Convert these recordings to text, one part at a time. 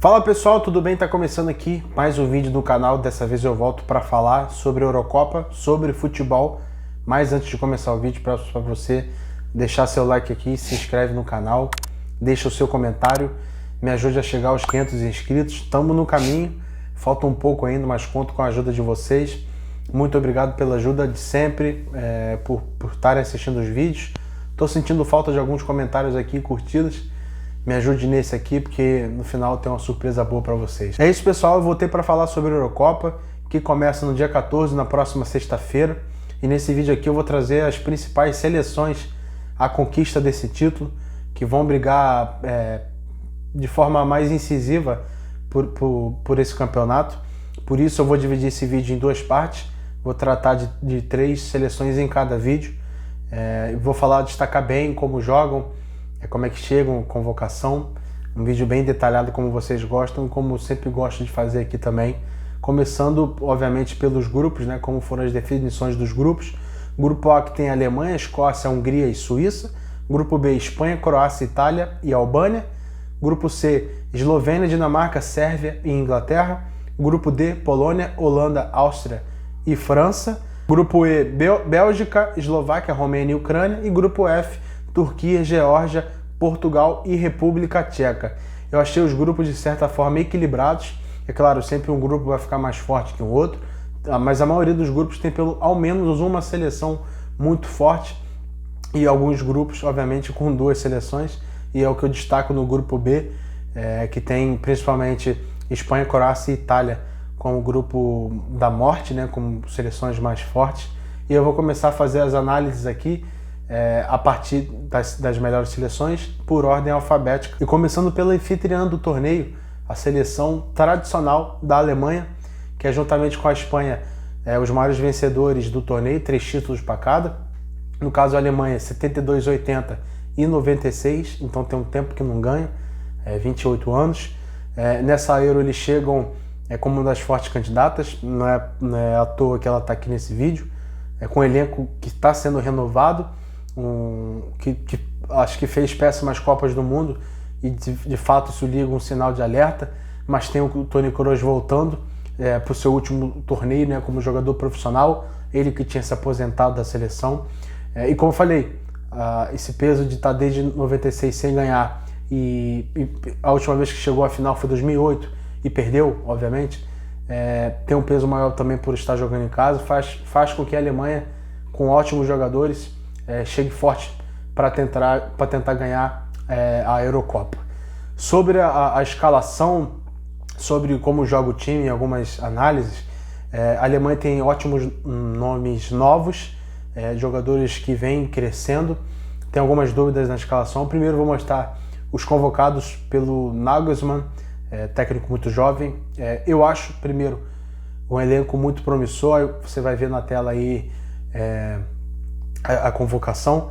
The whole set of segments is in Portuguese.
Fala pessoal, tudo bem? Tá começando aqui mais um vídeo do canal. Dessa vez eu volto para falar sobre a Eurocopa, sobre futebol. Mas antes de começar o vídeo, peço para você deixar seu like aqui, se inscreve no canal, deixa o seu comentário, me ajude a chegar aos 500 inscritos. Estamos no caminho, falta um pouco ainda, mas conto com a ajuda de vocês. Muito obrigado pela ajuda de sempre, por estarem assistindo os vídeos. Estou sentindo falta de alguns comentários aqui, curtidas. Me ajude nesse aqui, porque no final tem uma surpresa boa para vocês. É isso, pessoal. Eu voltei para falar sobre a Eurocopa, que começa no dia 14, na próxima sexta-feira. E nesse vídeo aqui eu vou trazer as principais seleções à conquista desse título, que vão brigar de forma mais incisiva por esse campeonato. Por isso eu vou dividir esse vídeo em duas partes. Vou tratar de 3 seleções em cada vídeo. Vou destacar bem como jogam, como é que chegam, convocação, um vídeo bem detalhado como vocês gostam, como eu sempre gosto de fazer aqui também, começando obviamente pelos grupos, né, como foram as definições dos grupos. Grupo A, que tem Alemanha, Escócia, Hungria e Suíça. Grupo B, Espanha, Croácia, Itália e Albânia. Grupo C, Eslovênia, Dinamarca, Sérvia e Inglaterra. Grupo D, Polônia, Holanda, Áustria e França. Grupo E, Bélgica, Eslováquia, Romênia e Ucrânia. E grupo F, Turquia, Geórgia, Portugal e República Tcheca. Eu achei os grupos de certa forma equilibrados. É claro, sempre um grupo vai ficar mais forte que o outro, mas a maioria dos grupos tem ao menos uma seleção muito forte e alguns grupos, obviamente, com 2 seleções. E é o que eu destaco no grupo B, que tem principalmente Espanha, Croácia e Itália como grupo da morte, né, como seleções mais fortes. E eu vou começar a fazer as análises aqui a partir das melhores seleções por ordem alfabética. E começando pela anfitriã do torneio, a seleção tradicional da Alemanha, que é juntamente com a Espanha os maiores vencedores do torneio, 3 títulos para cada. No caso a Alemanha, 72, 80 e 96, então tem um tempo que não ganha, 28 anos. Nessa Euro eles chegam como uma das fortes candidatas, não é à toa que ela está aqui nesse vídeo, com um elenco que está sendo renovado, que acho que fez péssimas Copas do Mundo e de fato isso liga um sinal de alerta, mas tem o Toni Kroos voltando para o seu último torneio, né, como jogador profissional, ele que tinha se aposentado da seleção. E como eu falei, esse peso de estar desde 96 sem ganhar, e a última vez que chegou à final foi 2008 e perdeu, obviamente, tem um peso maior também por estar jogando em casa, faz com que a Alemanha, com ótimos jogadores, chegue forte para tentar ganhar a Eurocopa. Sobre a escalação, sobre como joga o time, algumas análises, a Alemanha tem ótimos nomes novos, jogadores que vêm crescendo. Tem algumas dúvidas na escalação. Primeiro vou mostrar os convocados pelo Nagelsmann, técnico muito jovem. Eu acho, primeiro, um elenco muito promissor. Você vai ver na tela aí a convocação,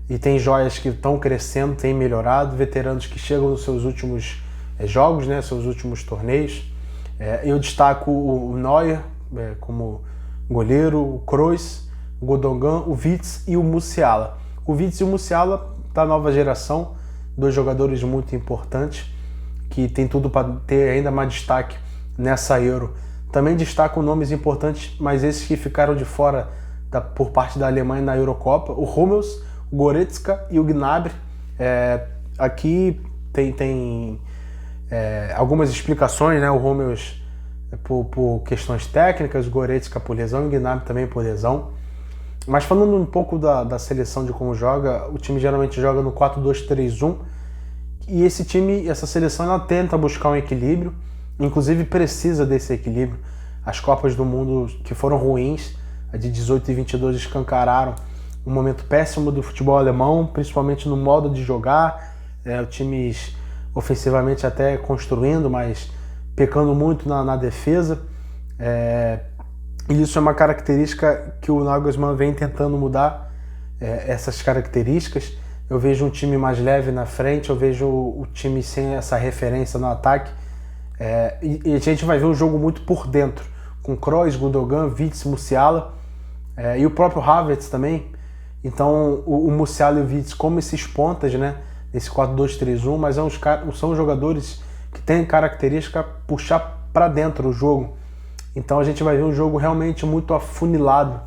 e tem joias que estão crescendo, têm melhorado, veteranos que chegam nos seus últimos jogos, né, seus últimos torneios. Eu destaco o Neuer como goleiro, o Kroos, o Gundogan, o Wirtz e o Musiala. O Wirtz e o Musiala da nova geração, 2 jogadores muito importantes, que tem tudo para ter ainda mais destaque nessa Euro. Também destaco nomes importantes, mas esses que ficaram de fora por parte da Alemanha na Eurocopa: o Hummels, o Goretzka e o Gnabry. Aqui tem algumas explicações, né? O Hummels por questões técnicas, o Goretzka por lesão e o Gnabry também por lesão. Mas falando um pouco da seleção, de como joga, o time geralmente joga no 4-2-3-1, e essa seleção, ela tenta buscar um equilíbrio, inclusive precisa desse equilíbrio. As Copas do Mundo que foram ruins, a de 18 e 22, escancararam um momento péssimo do futebol alemão, principalmente no modo de jogar, times ofensivamente até construindo, mas pecando muito na defesa. E isso é uma característica que o Nagelsmann vem tentando mudar, essas características. Eu vejo um time mais leve na frente, eu vejo o time sem essa referência no ataque, e a gente vai ver um jogo muito por dentro, com Kroos, Gundogan, Wirtz, Musiala, e o próprio Havertz também. Então o Musiala e o Wirtz como esses pontas, né, nesse 4-2-3-1, mas são jogadores que tem característica puxar para dentro o jogo. Então a gente vai ver um jogo realmente muito afunilado.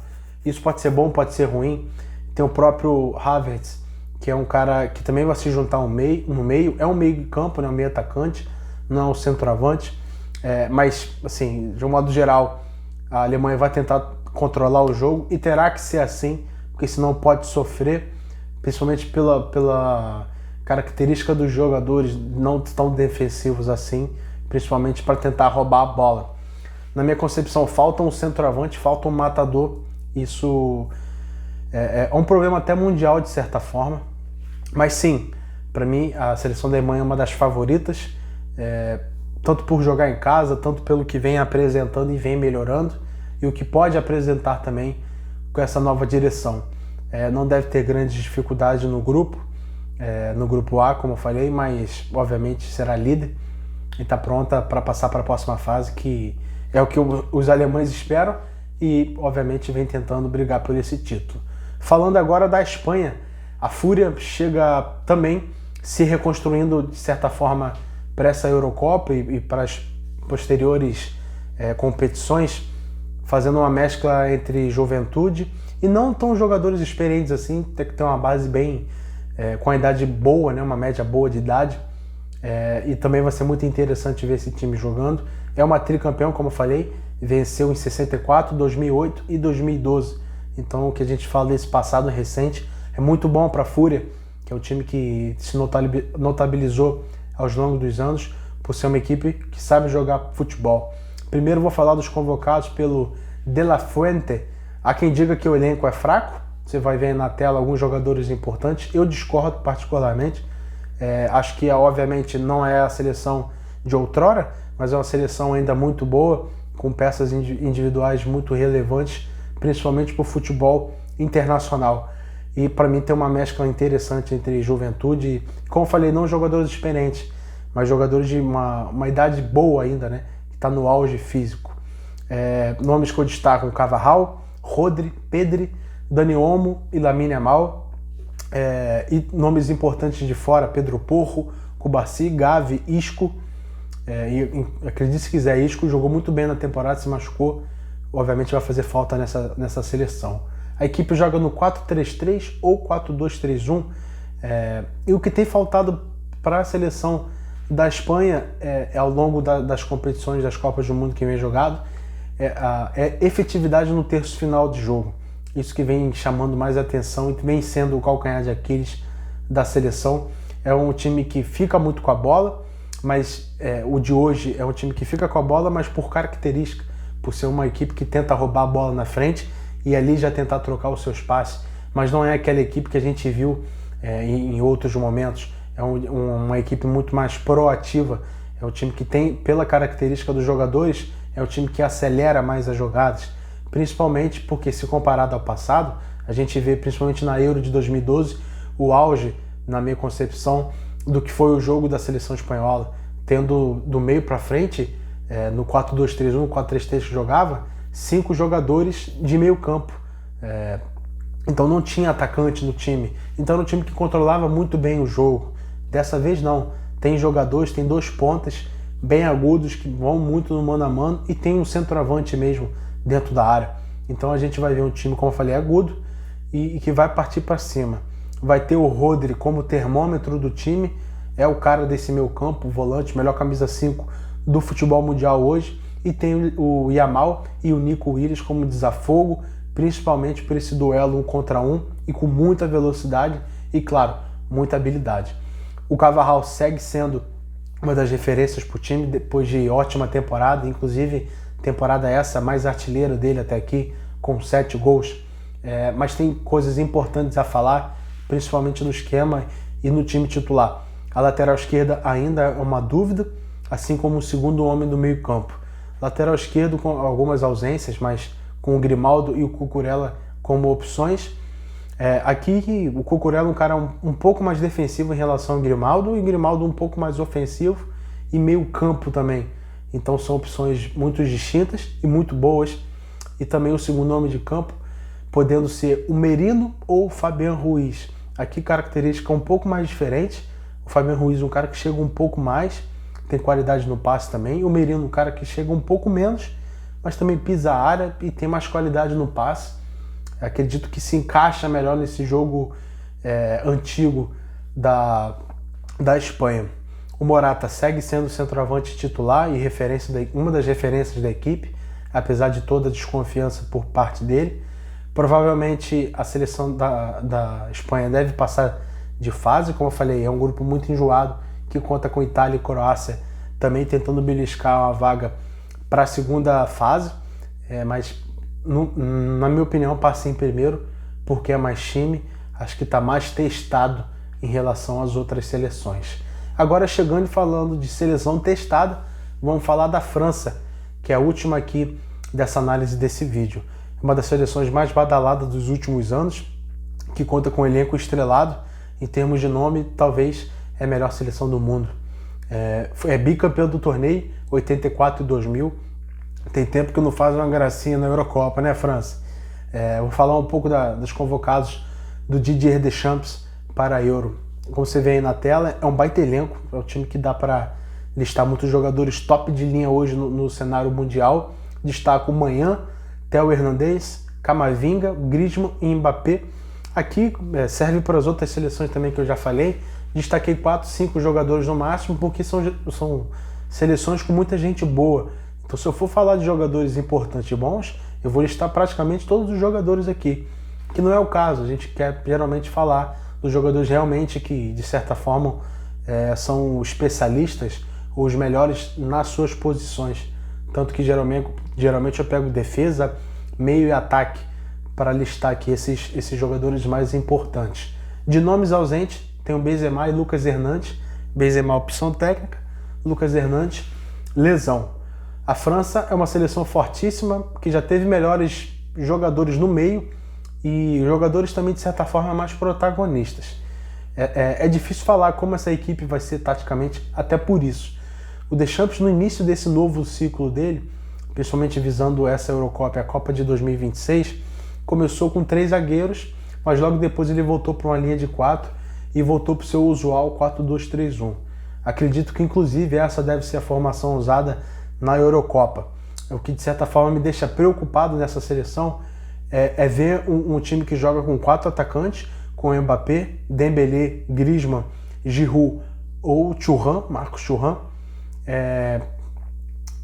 Isso pode ser bom, pode ser ruim. Tem o próprio Havertz, que é um cara que também vai se juntar no meio. É um meio de campo, né? Um meio atacante, não é um centroavante. Mas, assim, de um modo geral, a Alemanha vai tentar controlar o jogo e terá que ser assim, porque senão pode sofrer, principalmente pela característica dos jogadores não tão defensivos assim, principalmente para tentar roubar a bola. Na minha concepção, falta um centroavante, falta um matador. Isso é um problema até mundial, de certa forma. Mas sim, para mim, a seleção da Alemanha é uma das favoritas, tanto por jogar em casa, tanto pelo que vem apresentando e vem melhorando, e o que pode apresentar também com essa nova direção. Não deve ter grandes dificuldades no grupo A, como eu falei, mas obviamente será líder e está pronta para passar para a próxima fase, que é o que os alemães esperam e obviamente vem tentando brigar por esse título. Falando agora da Espanha, a Fúria chega também se reconstruindo de certa forma para essa Eurocopa e para as posteriores competições, fazendo uma mescla entre juventude e não tão jogadores experientes assim, tem que ter uma base bem com a idade boa, né, uma média boa de idade, e também vai ser muito interessante ver esse time jogando. É uma tricampeão, como eu falei, venceu em 64, 2008 e 2012. Então o que a gente fala desse passado recente é muito bom para a Fúria, que é um time que se notabilizou ao longo dos anos por ser uma equipe que sabe jogar futebol. Primeiro vou falar dos convocados pelo De La Fuente. Há quem diga que o elenco é fraco, você vai ver na tela alguns jogadores importantes. Eu discordo particularmente. Acho que obviamente não é a seleção de outrora, mas é uma seleção ainda muito boa, com peças individuais muito relevantes, principalmente para o futebol internacional. E para mim tem uma mescla interessante entre juventude e, como eu falei, não jogadores experientes, mas jogadores de uma idade boa ainda, né? Que está no auge físico. Nomes que eu destaco: Carvajal, Rodri, Pedri, Dani Olmo e Lamine Yamal. E nomes importantes de fora: Pedro Porro, Cubarsí, Gavi, Isco. E acredite se quiser, Isco jogou muito bem na temporada, se machucou, obviamente vai fazer falta nessa seleção. A equipe joga no 4-3-3 ou 4-2-3-1, e o que tem faltado para a seleção da Espanha ao longo das competições das Copas do Mundo que vem jogado é efetividade no terço final de jogo. Isso que vem chamando mais atenção e vem sendo o calcanhar de Aquiles da seleção. É um time que fica muito com a bola, mas o de hoje é um time que fica com a bola, mas por característica, por ser uma equipe que tenta roubar a bola na frente e ali já tentar trocar os seus passes, mas não é aquela equipe que a gente viu em outros momentos. É uma equipe muito mais proativa, é um time que tem, pela característica dos jogadores, é um time que acelera mais as jogadas, principalmente porque, se comparado ao passado, a gente vê principalmente na Euro de 2012 o auge, na minha concepção, do que foi o jogo da seleção espanhola, tendo do meio para frente, no 4-2-3-1, no 4-3-3 que jogava, 5 jogadores de meio campo. Então não tinha atacante no time. Então era um time que controlava muito bem o jogo. Dessa vez não. Tem jogadores, tem 2 pontas bem agudos que vão muito no mano a mano e tem um centroavante mesmo dentro da área. Então a gente vai ver um time, como eu falei, agudo e que vai partir para cima. Vai ter o Rodri como termômetro do time, é o cara desse meio campo, o volante, melhor camisa 5 do futebol mundial hoje, e tem o Yamal e o Nico Williams como desafogo, principalmente por esse duelo 1 contra 1 e com muita velocidade e, claro, muita habilidade. O Carvajal segue sendo uma das referências para o time depois de ótima temporada, inclusive temporada essa mais artilheira dele até aqui, com 7 gols. Mas tem coisas importantes a falar, principalmente no esquema e no time titular. A lateral esquerda ainda é uma dúvida, assim como o segundo homem do meio campo. Lateral esquerdo com algumas ausências, mas com o Grimaldo e o Cucurella como opções. Aqui o Cucurella é um cara um pouco mais defensivo em relação ao Grimaldo, e o Grimaldo um pouco mais ofensivo e meio campo também. Então são opções muito distintas e muito boas. E também o segundo homem de campo, podendo ser o Merino ou o Fabián Ruiz. Aqui característica um pouco mais diferente. O Fabián Ruiz é um cara que chega um pouco mais, tem qualidade no passe também. O Merino, um cara que chega um pouco menos, mas também pisa a área e tem mais qualidade no passe. Acredito que se encaixa melhor nesse jogo antigo da Espanha. O Morata segue sendo centroavante titular e uma das referências da equipe, apesar de toda a desconfiança por parte dele. Provavelmente a seleção da Espanha deve passar de fase, como eu falei, é um grupo muito enjoado, que conta com Itália e Croácia também tentando beliscar uma vaga para a segunda fase, mas na minha opinião passa em primeiro, porque é mais time, acho que está mais testado em relação às outras seleções. Agora, chegando e falando de seleção testada, vamos falar da França, que é a última aqui dessa análise desse vídeo. Uma das seleções mais badaladas dos últimos anos, que conta com um elenco estrelado. Em termos de nome, talvez é a melhor seleção do mundo. É bicampeão do torneio, 84 e 2000. Tem tempo que não faz uma gracinha na Eurocopa, né, França? Vou falar um pouco dos convocados do Didier Deschamps para a Euro. Como você vê aí na tela, é um baita elenco, é um time que dá para listar muitos jogadores top de linha hoje no cenário mundial. Destaco o Maignan, Théo Hernandez, Camavinga, Griezmann e Mbappé. Aqui serve para as outras seleções também que eu já falei. Destaquei 4, 5 jogadores no máximo, porque são seleções com muita gente boa. Então, se eu for falar de jogadores importantes e bons, eu vou listar praticamente todos os jogadores aqui, que não é o caso. A gente quer geralmente falar dos jogadores realmente que, de certa forma, são especialistas ou os melhores nas suas posições. Tanto que geralmente eu pego defesa, meio e ataque para listar aqui esses jogadores mais importantes. De nomes ausentes, tem o Benzema e Lucas Hernandes. Benzema, opção técnica, Lucas Hernandes, lesão. A França é uma seleção fortíssima, que já teve melhores jogadores no meio e jogadores também, de certa forma, mais protagonistas. É difícil falar como essa equipe vai ser taticamente, até por isso. O Deschamps, no início desse novo ciclo dele, principalmente visando essa Eurocopa e a Copa de 2026, começou com 3 zagueiros, mas logo depois ele voltou para uma linha de 4 e voltou para o seu usual 4-2-3-1. Acredito que, inclusive, essa deve ser a formação usada na Eurocopa. O que, de certa forma, me deixa preocupado nessa seleção é ver um time que joga com 4 atacantes, com Mbappé, Dembélé, Griezmann, Giroud ou Marcos Thuram.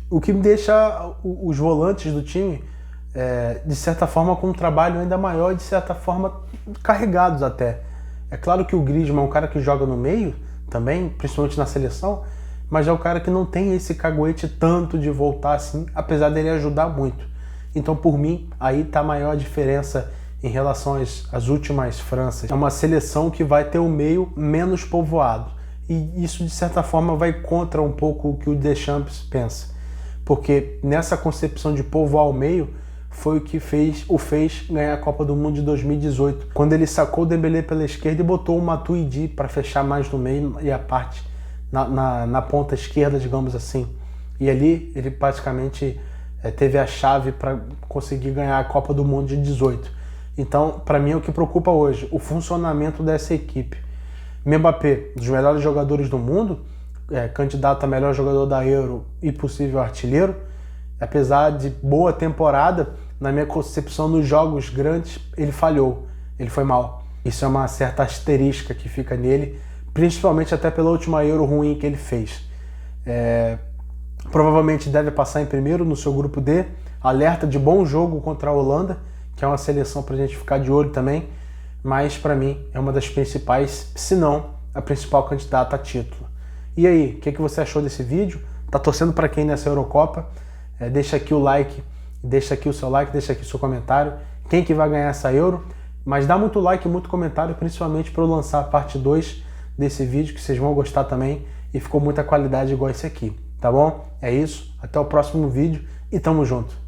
O que me deixa os volantes do time, de certa forma, com um trabalho ainda maior e, de certa forma, carregados até. É claro que o Griezmann é um cara que joga no meio também, principalmente na seleção, mas é um cara que não tem esse caguete tanto de voltar assim, apesar dele ajudar muito. Então, por mim, aí está a maior diferença em relação às últimas Franças. É uma seleção que vai ter o meio menos povoado. E isso, de certa forma, vai contra um pouco o que o Deschamps pensa. Porque nessa concepção de povoar o meio, foi o que o fez ganhar a Copa do Mundo de 2018, quando ele sacou o Dembélé pela esquerda e botou o Matuidi para fechar mais no meio e a parte na ponta esquerda, digamos assim. E ali ele praticamente teve a chave para conseguir ganhar a Copa do Mundo de 18. Então, para mim, é o que preocupa hoje, o funcionamento dessa equipe. Mbappé, dos melhores jogadores do mundo, candidato a melhor jogador da Euro e possível artilheiro. Apesar de boa temporada, na minha concepção, nos jogos grandes, ele falhou, ele foi mal. Isso é uma certa asterisca que fica nele, principalmente até pela última Euro ruim que ele fez. Provavelmente deve passar em primeiro no seu grupo D, alerta de bom jogo contra a Holanda, que é uma seleção para a gente ficar de olho também, mas para mim é uma das principais, se não a principal candidata a título. E aí, o que você achou desse vídeo? Tá torcendo para quem nessa Eurocopa? Deixa aqui o like, deixa aqui o seu like, deixa aqui o seu comentário. Quem que vai ganhar essa Euro? Mas dá muito like e muito comentário, principalmente para eu lançar a parte 2 desse vídeo, que vocês vão gostar também. E ficou muita qualidade igual esse aqui, tá bom? É isso, até o próximo vídeo e tamo junto.